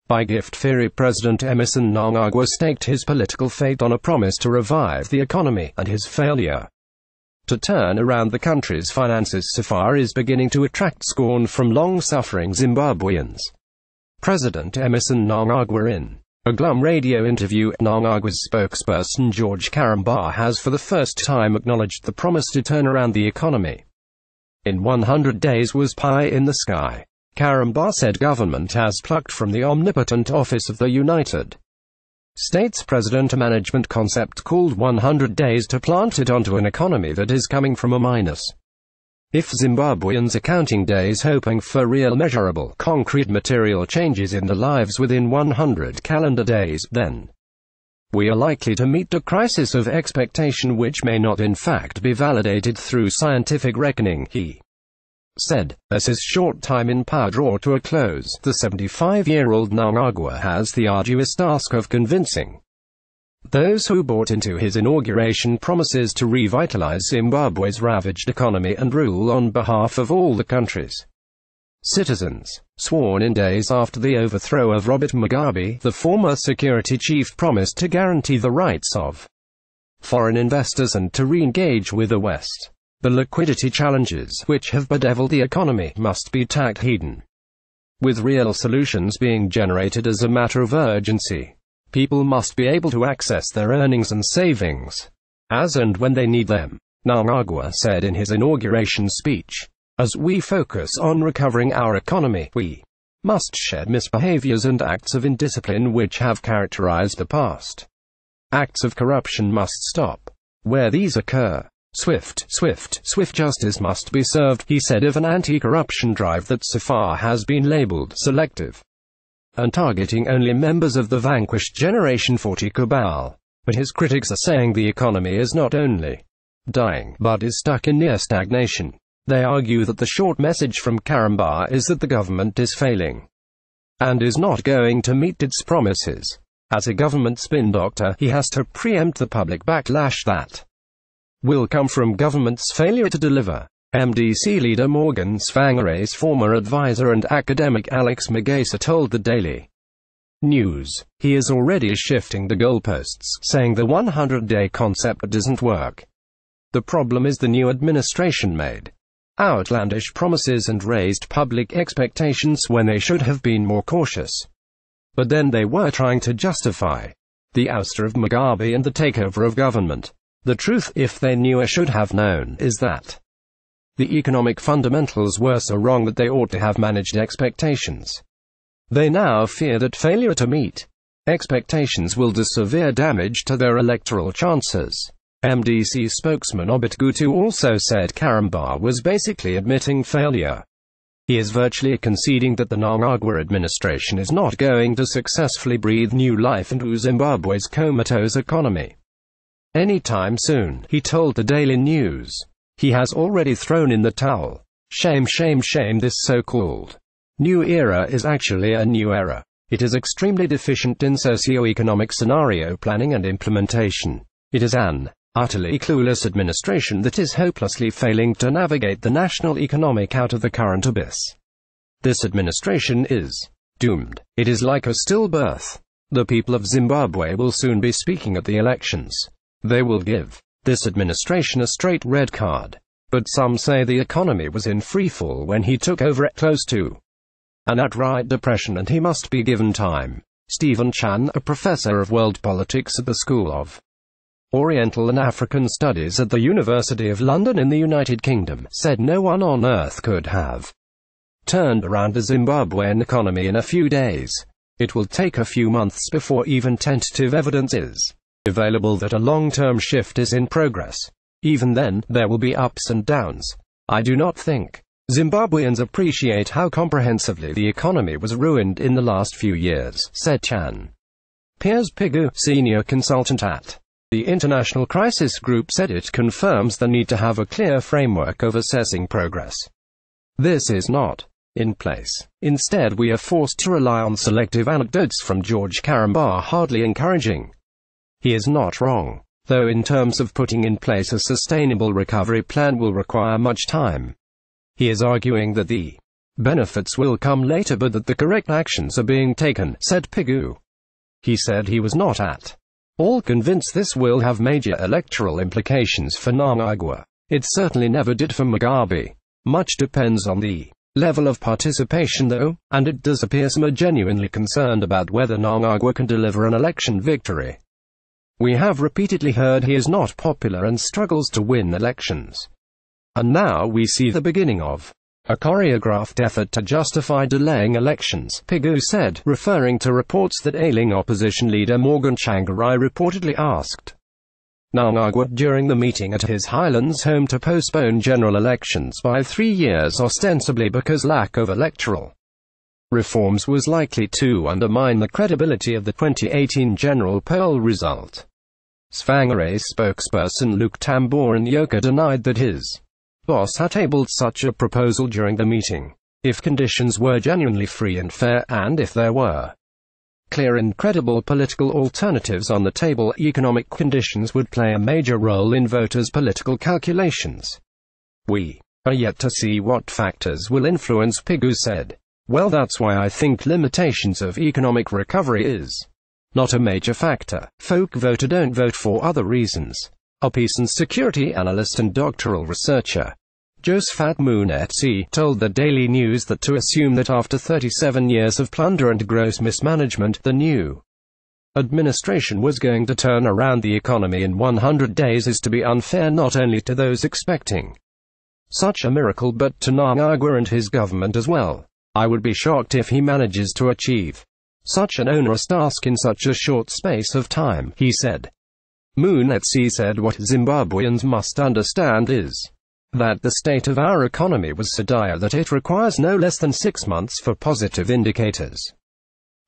By gift theory, President Emerson Mnangagwa staked his political fate on a promise to revive the economy, and his failure to turn around the country's finances so far is beginning to attract scorn from long-suffering Zimbabweans. President Emerson Mnangagwa in a glum radio interview, Mnangagwa's spokesperson George Karamba has for the first time acknowledged the promise to turn around the economy. In 100 days was pie in the sky. Karamba said government has plucked from the omnipotent office of the United States President a management concept called 100 days to plant it onto an economy that is coming from a minus. If Zimbabweans are counting days hoping for real measurable, concrete material changes in their lives within 100 calendar days, then we are likely to meet a crisis of expectation which may not in fact be validated through scientific reckoning, he said. As his short time in power draw to a close, the 75-year-old Mnangagwa has the arduous task of convincing those who bought into his inauguration promises to revitalize Zimbabwe's ravaged economy and rule on behalf of all the country's citizens. Sworn in days after the overthrow of Robert Mugabe, the former security chief promised to guarantee the rights of foreign investors and to re-engage with the West. The liquidity challenges which have bedeviled the economy must be tackled head-on, with real solutions being generated as a matter of urgency. People must be able to access their earnings and savings as and when they need them, Mnangagwa said in his inauguration speech. As we focus on recovering our economy, we must shed misbehaviors and acts of indiscipline which have characterized the past. Acts of corruption must stop. Where these occur, swift justice must be served, he said of an anti-corruption drive that so far has been labeled selective and targeting only members of the vanquished Generation 40 cabal. But his critics are saying the economy is not only dying, but is stuck in near stagnation. They argue that the short message from Karamba is that the government is failing and is not going to meet its promises. As a government spin doctor, he has to preempt the public backlash that will come from government's failure to deliver. MDC leader Morgan Tsvangirei's former advisor and academic Alex Magasa told the Daily News he is already shifting the goalposts, saying the 100-day concept doesn't work. The problem is the new administration made outlandish promises and raised public expectations when they should have been more cautious. But then they were trying to justify the ouster of Mugabe and the takeover of government. The truth, if they knew or should have known, is that the economic fundamentals were so wrong that they ought to have managed expectations. They now fear that failure to meet expectations will do severe damage to their electoral chances. MDC spokesman Obit Gutu also said Karamba was basically admitting failure. He is virtually conceding that the Mnangagwa administration is not going to successfully breathe new life into Zimbabwe's comatose economy anytime soon, he told the Daily News. He has already thrown in the towel. Shame, shame, shame. This so-called new era is actually a new era. It is extremely deficient in socio-economic scenario planning and implementation. It is an utterly clueless administration that is hopelessly failing to navigate the national economic out of the current abyss. This administration is doomed. It is like a stillbirth. The people of Zimbabwe will soon be speaking at the elections. They will give this administration a straight red card. But some say the economy was in freefall when he took over at close to an outright depression and he must be given time. Stephen Chan, a professor of world politics at the School of Oriental and African Studies at the University of London in the United Kingdom, said no one on earth could have turned around the Zimbabwean economy in a few days. It will take a few months before even tentative evidence is available that a long-term shift is in progress. Even then, there will be ups and downs. I do not think Zimbabweans appreciate how comprehensively the economy was ruined in the last few years, said Chan. Piers Pigu, senior consultant at the International Crisis Group, said it confirms the need to have a clear framework of assessing progress. This is not in place. Instead, we are forced to rely on selective anecdotes from George Karamba, hardly encouraging. He is not wrong, though in terms of putting in place a sustainable recovery plan will require much time. He is arguing that the benefits will come later but that the correct actions are being taken, said Pigu. He said he was not at all convinced this will have major electoral implications for Mnangagwa. It certainly never did for Mugabe. Much depends on the level of participation though, and it does appear some are genuinely concerned about whether Mnangagwa can deliver an election victory. We have repeatedly heard he is not popular and struggles to win elections. And now we see the beginning of a choreographed effort to justify delaying elections, Pigu said, referring to reports that ailing opposition leader Morgan Tsvangirai reportedly asked Mnangagwa during the meeting at his Highlands home to postpone general elections by 3 years ostensibly because lack of electoral reforms was likely to undermine the credibility of the 2018 general poll result. Tsvangirai's spokesperson Luke Tamboran-Yoka denied that his boss had tabled such a proposal during the meeting. If conditions were genuinely free and fair, and if there were clear and credible political alternatives on the table, economic conditions would play a major role in voters' political calculations. We are yet to see what factors will influence, Pigu said. Well, that's why I think limitations of economic recovery is not a major factor. Folk voter don't vote for other reasons. A peace and security analyst and doctoral researcher, Josephat Munetsi, told the Daily News that to assume that after 37 years of plunder and gross mismanagement, the new administration was going to turn around the economy in 100 days is to be unfair not only to those expecting such a miracle but to Mnangagwa and his government as well. I would be shocked if he manages to achieve such an onerous task in such a short space of time, he said. Munetsi said what Zimbabweans must understand is that the state of our economy was so dire that it requires no less than 6 months for positive indicators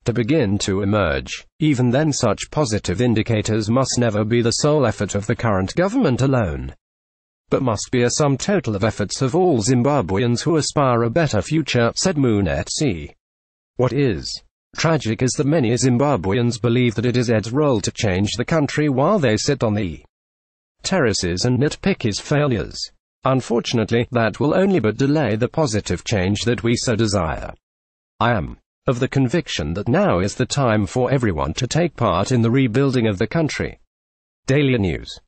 to begin to emerge. Even then, such positive indicators must never be the sole effort of the current government alone, but must be a sum total of efforts of all Zimbabweans who aspire a better future, said Munetsi. What is tragic is that many Zimbabweans believe that it is Ed's role to change the country while they sit on the terraces and nitpick his failures. Unfortunately, that will only but delay the positive change that we so desire. I am of the conviction that now is the time for everyone to take part in the rebuilding of the country. Daily News.